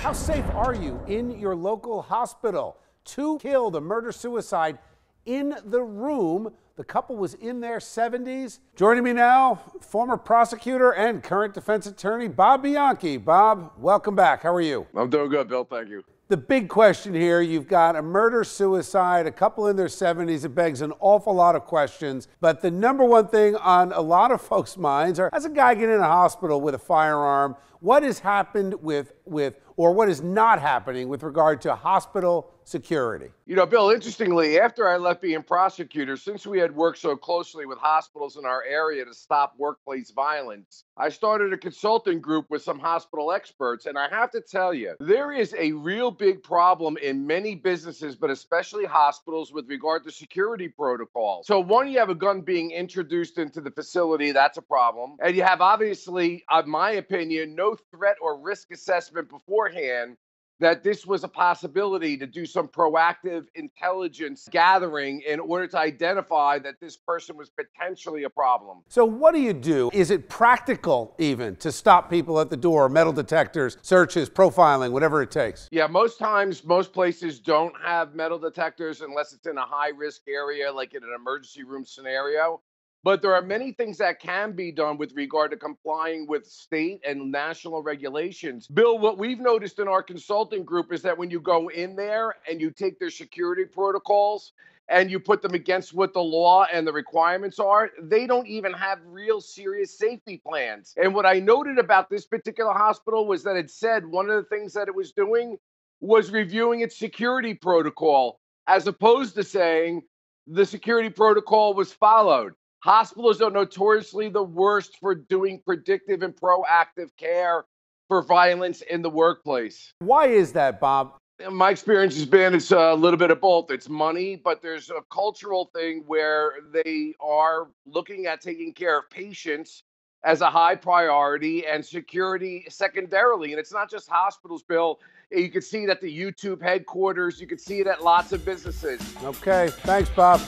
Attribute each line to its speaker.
Speaker 1: How safe are you in your local hospital? Two killed, a murder-suicide in the room. The couple was in their 70s. Joining me now, former prosecutor and current defense attorney, Bob Bianchi. Bob, welcome back. How are you?
Speaker 2: I'm doing good, Bill. Thank you.
Speaker 1: The big question here, you've got a murder-suicide, a couple in their 70s. It begs an awful lot of questions. But the number one thing on a lot of folks' minds are, how's a guy get in a hospital with a firearm? What has happened or what is not happening with regard to hospital security?
Speaker 2: You know, Bill, interestingly, after I left being prosecutor, since we had worked so closely with hospitals in our area to stop workplace violence, I started a consulting group with some hospital experts. And I have to tell you, there is a real big problem in many businesses, but especially hospitals, with regard to security protocols. So one, you have a gun being introduced into the facility. That's a problem. And you have, obviously, in my opinion, no threat or risk assessment beforehand that this was a possibility to do some proactive intelligence gathering in order to identify that this person was potentially a problem.
Speaker 1: So what do you do? Is it practical even to stop people at the door, metal detectors, searches, profiling, whatever it takes?
Speaker 2: Yeah, most times, most places don't have metal detectors unless it's in a high-risk area, like in an emergency room scenario. But there are many things that can be done with regard to complying with state and national regulations. Bill, what we've noticed in our consulting group is that when you go in there and you take their security protocols and you put them against what the law and the requirements are, they don't even have real serious safety plans. And what I noted about this particular hospital was that it said one of the things that it was doing was reviewing its security protocol, as opposed to saying the security protocol was followed. Hospitals are notoriously the worst for doing predictive and proactive care for violence in the workplace.
Speaker 1: Why is that, Bob?
Speaker 2: My experience has been it's a little bit of both. It's money, but there's a cultural thing where they are looking at taking care of patients as a high priority and security secondarily. And it's not just hospitals, Bill. You can see it at the YouTube headquarters. You can see it at lots of businesses.
Speaker 1: Okay, thanks, Bob.